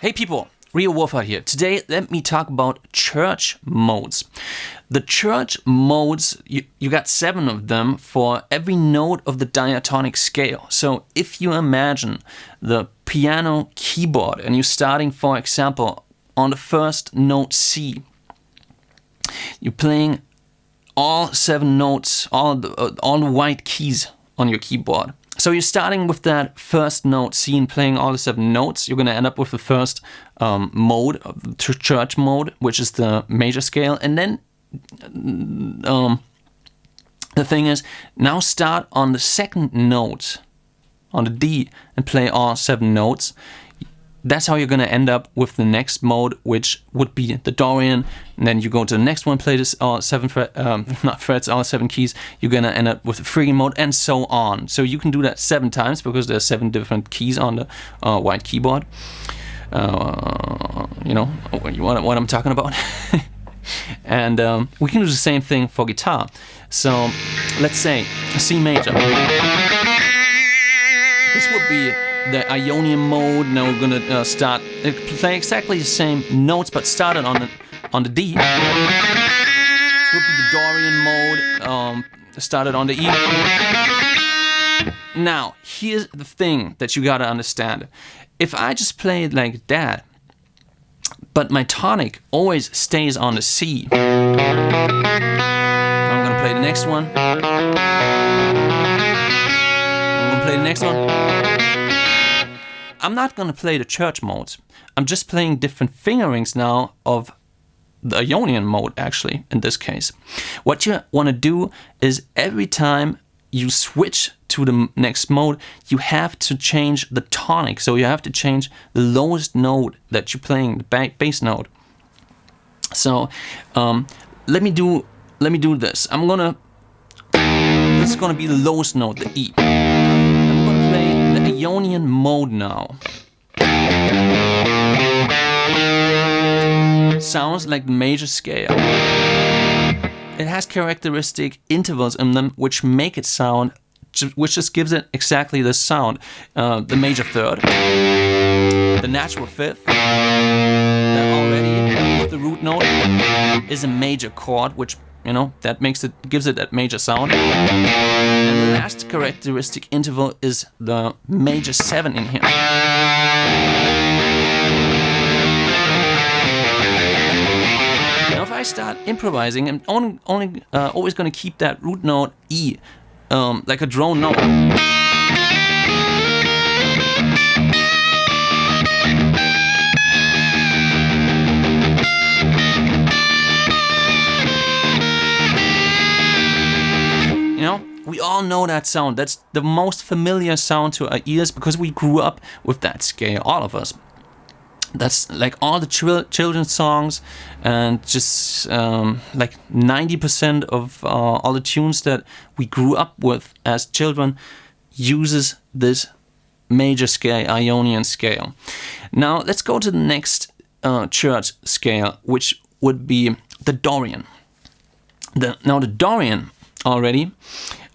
Hey people, Rio Wolfhard here. Today, let me talk about church modes. The church modes, you got 7 of them for every note of the diatonic scale. So if you imagine the piano keyboard and you're starting, for example, on the first note C, you're playing all 7 notes, all the white keys on your keyboard. So you're starting with that first note C and playing all the 7 notes. You're going to end up with the first mode, church mode, which is the major scale. And then the thing is, now start on the second note, on the D, and play all 7 notes. That's how you're going to end up with the next mode, which would be the Dorian. And then you go to the next one, play this all 7 frets, all 7 keys. You're going to end up with the Phrygian mode, and so on. So you can do that 7 times because there's 7 different keys on the white keyboard. You know what I'm talking about. And we can do the same thing for guitar. So let's say C major. This would be the Ionian mode. Now we're gonna play exactly the same notes, but started on the D. This would be the Dorian mode. Started on the E. Now here's the thing that you gotta understand. If I just play it like that, but my tonic always stays on the C, I'm gonna play the next one. I'm gonna play the next one. I'm not gonna play the church modes. I'm just playing different fingerings now of the Ionian mode, actually, in this case. What you wanna do is every time you switch to the next mode, you have to change the tonic. So you have to change the lowest note that you're playing, the bass note. So let me do this. This is gonna be the lowest note, the E. I'm gonna play the Ionian mode now. Sounds like the major scale. It has characteristic intervals in them which make it sound, which just gives it exactly the sound. The major third, the natural fifth, that already with the root note is a major chord, which that gives it that major sound. And the last characteristic interval is the major 7 in here. Now, if I start improvising, I'm always going to keep that root note E, like a drone note. We all know that sound. That's the most familiar sound to our ears because we grew up with that scale, all of us. That's like all the children's songs, and just like 90% of all the tunes that we grew up with as children uses this major scale, Ionian scale. Now let's go to the next church scale, which would be the Dorian. Now the Dorian already,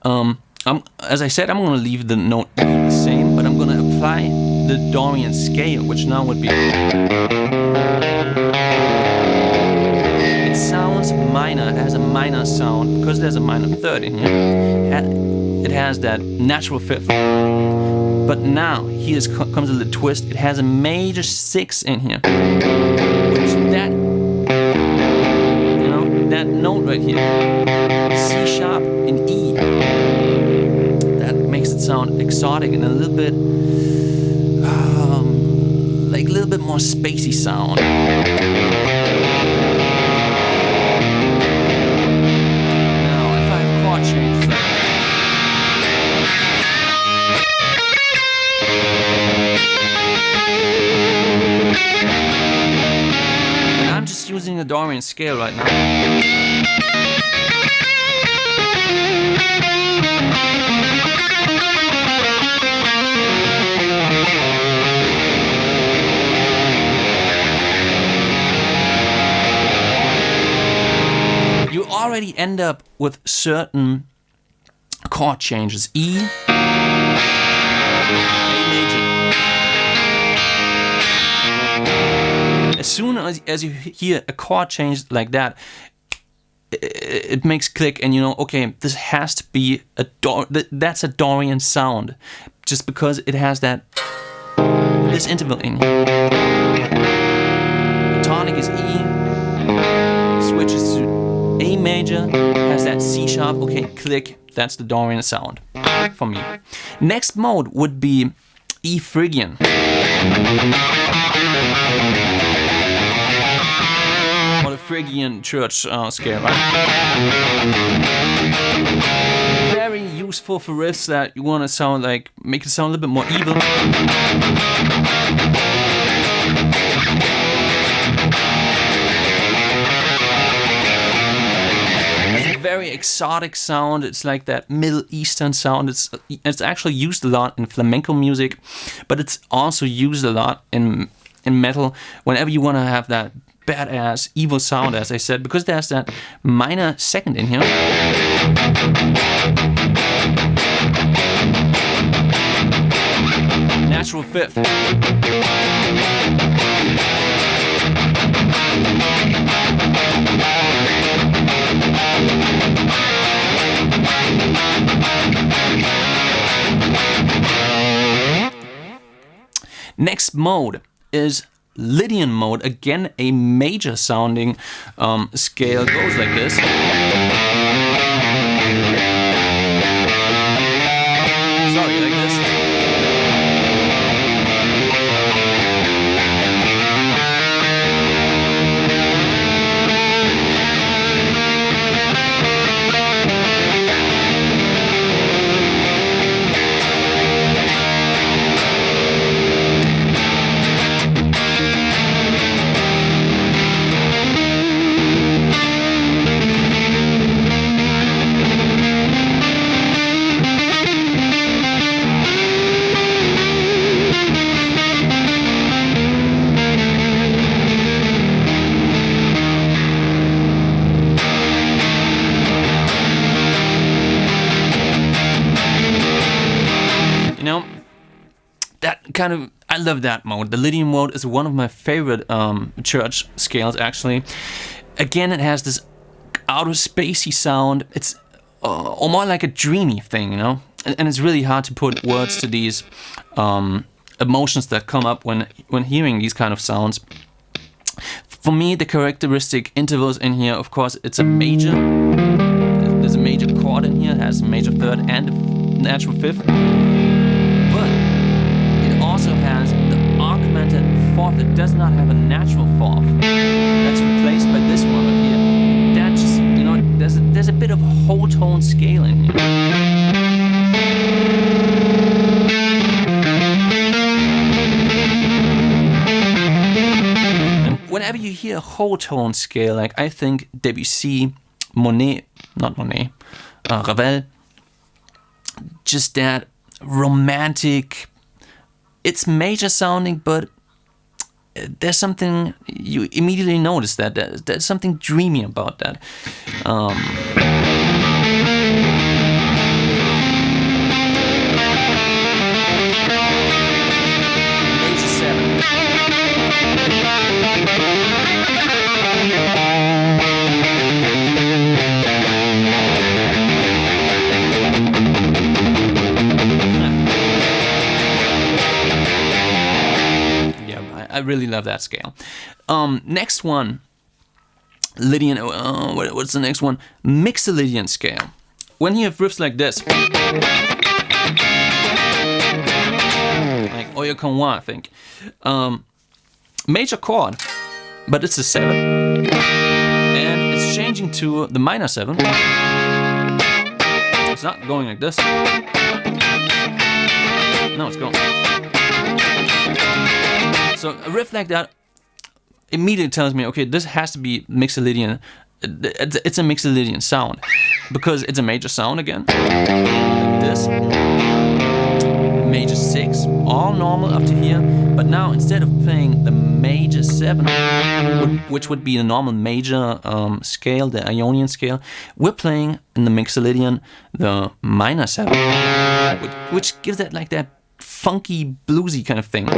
as I said, I'm going to leave the note E the same, but I'm going to apply the Dorian scale, which now would be. It sounds minor. It has a minor sound because there's a minor third in here. It has that natural fifth. But now comes a little twist. It has a major 6 in here, which that note right here, C sharp in E, that makes it sound exotic and a little bit like a little bit more spacey sound. Now, if I have chord changes, and I'm just using the Dorian scale right now. You already end up with certain chord changes. E, A major, as you hear a chord change like that, it makes click, and you know, okay, this has to be that's a Dorian sound, just because it has this interval in here. The tonic is E, switches to A major, has that C sharp. Okay, click. That's the Dorian sound for me. Next mode would be E Phrygian. Or the Phrygian church scale, right? Very useful for riffs that you want to sound like, make it sound a little bit more evil. Very exotic sound. It's like that Middle Eastern sound. It's actually used a lot in flamenco music, but it's also used a lot in metal. Whenever you want to have that badass evil sound, as I said, because there's that minor second in here. Natural fifth. Next mode is Lydian mode. Again, a major sounding scale. Goes like this. Sorry, like this. I love that mode. The Lydian mode is one of my favorite church scales, actually. Again, it has this outer spacey sound. It's more like a dreamy thing, you know? And it's really hard to put words to these emotions that come up when hearing these kind of sounds. For me, the characteristic intervals in here, of course, it's a major. There's a major chord in here. It has a major third and a natural fifth. But it also has the augmented fourth. It does not have a natural fourth. That's replaced by this one right here. That just, you know, there's a bit of whole tone scale in here. And whenever you hear a whole tone scale, like I think Debussy, Ravel, just that romantic. It's major sounding, but there's something you immediately notice that there's something dreamy about that. Major 7. I really love that scale. Next one, Lydian. What's the next one? Mixolydian scale. When you have riffs like this, like Oyo Con Moi, I think, major chord, but it's a 7, and it's changing to the minor 7. It's not going like this. No, it's going. So a riff like that immediately tells me, okay, this has to be Mixolydian. It's a Mixolydian sound because it's a major sound again, like this. Major 6, all normal up to here. But now instead of playing the major 7, which would be the normal major scale, the Ionian scale, we're playing in the Mixolydian the minor 7, which gives that like that funky bluesy kind of thing.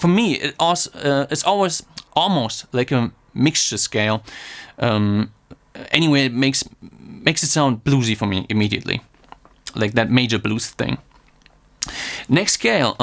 for me, it's always almost like a mixture scale. Anyway, it makes it sound bluesy for me immediately, like that major blues thing. Next scale,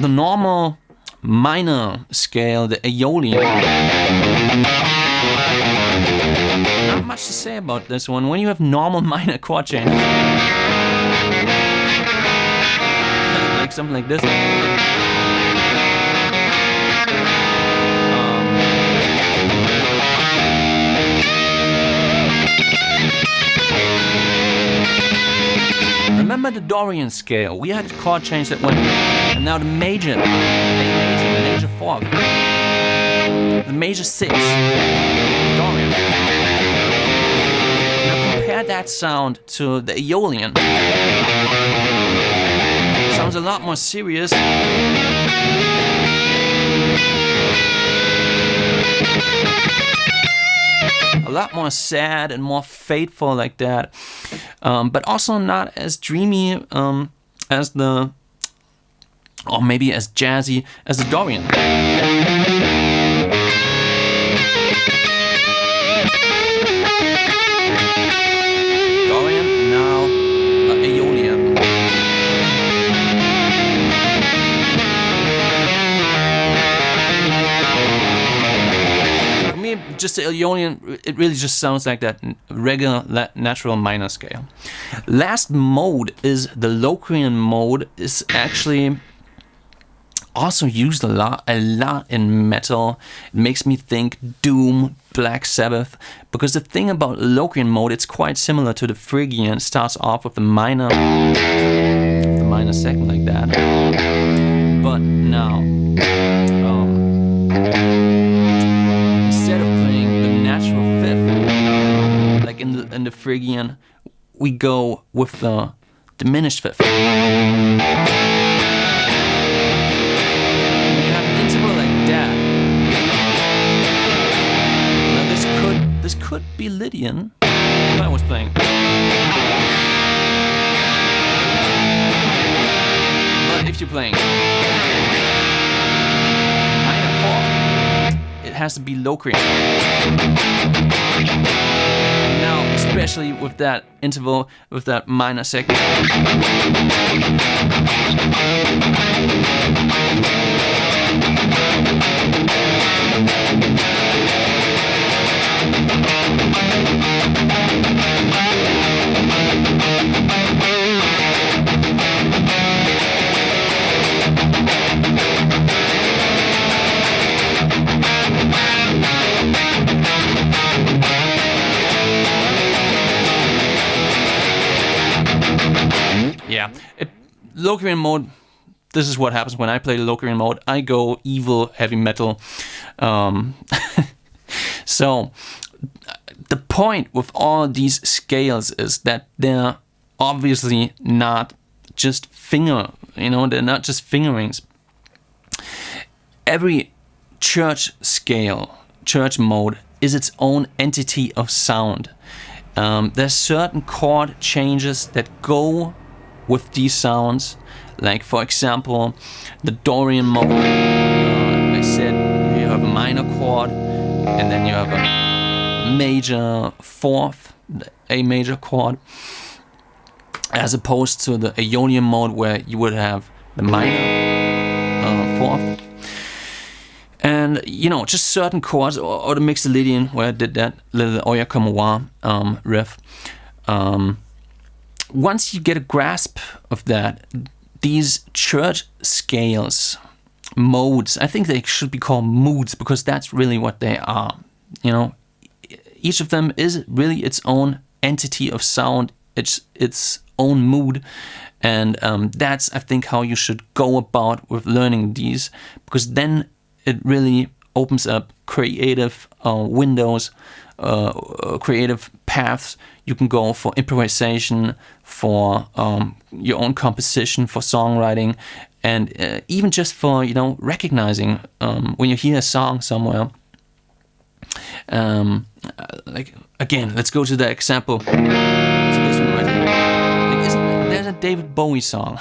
the normal minor scale, the Aeolian. Not much to say about this one. When you have normal minor chord changes, like something like this. Remember the Dorian scale? We had a chord change that went, and now the major, A major, the major fourth, the major sixth, Dorian. Now compare that sound to the Aeolian. Sounds a lot more serious. A lot more sad and more fateful like that, but also not as dreamy as the, or maybe as jazzy as the Dorian. Dorian, now Aeolian. Just the Aeolian, it really just sounds like that regular natural minor scale. Last mode is the Locrian mode. Is actually also used a lot in metal. It makes me think Doom, Black Sabbath, because the thing about Locrian mode, it's quite similar to the Phrygian. It starts off with the minor second like that, but now instead of playing the natural fifth like in the Phrygian, we go with the diminished fifth. When you have an interval like that, now this could be Lydian if I was playing. But if you're playing minor chord, it has to be Locrian. And now, especially with that interval, with that minor second. Yeah, Locrian mode, this is what happens when I play the Locrian mode. I go evil heavy metal. So the point with all these scales is that they're obviously not just they're not just fingerings. Every church scale, church mode, is its own entity of sound. There's certain chord changes that go with these sounds, like for example the Dorian mode. I said you have a minor chord and then you have a major fourth, A major chord, as opposed to the Aeolian mode where you would have the minor fourth. And just certain chords, or the Mixolydian where I did that little Oya Como Wa riff. Once you get a grasp of that, these church scales, modes, I think they should be called moods, because that's really what they are. Each of them is really its own entity of sound, its own mood, and that's, I think, how you should go about with learning these, because then it really opens up creative windows, creative paths. You can go for improvisation, for your own composition, for songwriting, and even just for recognizing when you hear a song somewhere. Like again, let's go to the example. So this one right here. There's a David Bowie song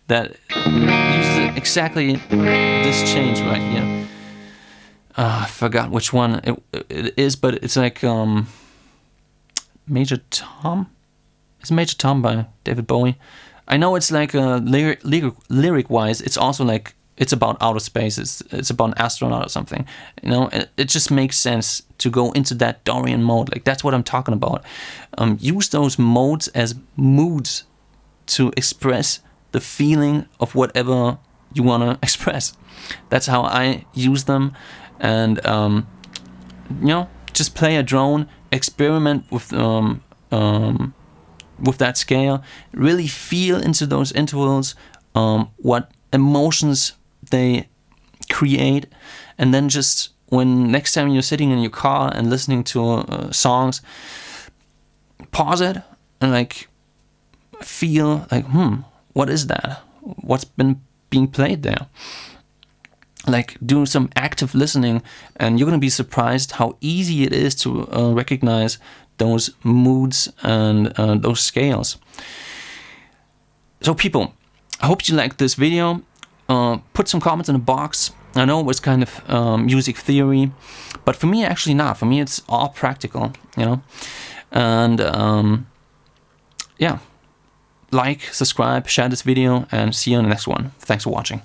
that uses exactly this change right here. I forgot which one it is, but it's like Major Tom. It's Major Tom by David Bowie. I know it's like lyric wise, it's also like it's about outer space. It's about an astronaut or something. You know, it just makes sense to go into that Dorian mode. Like that's what I'm talking about. Use those modes as moods to express the feeling of whatever you want to express. That's how I use them. And you know, just play a drone, experiment with that scale, really feel into those intervals, what emotions they create, and then just when next time you're sitting in your car and listening to songs, pause it and like feel like, what is that? What's been being played there? Like do some active listening, and you're gonna be surprised how easy it is to recognize those moods and those scales. So people, I hope you liked this video. Put some comments in the box. I know it was kind of music theory, but for me actually not. For me it's all practical, you know. And yeah, like, subscribe, share this video, and see you on the next one. Thanks for watching.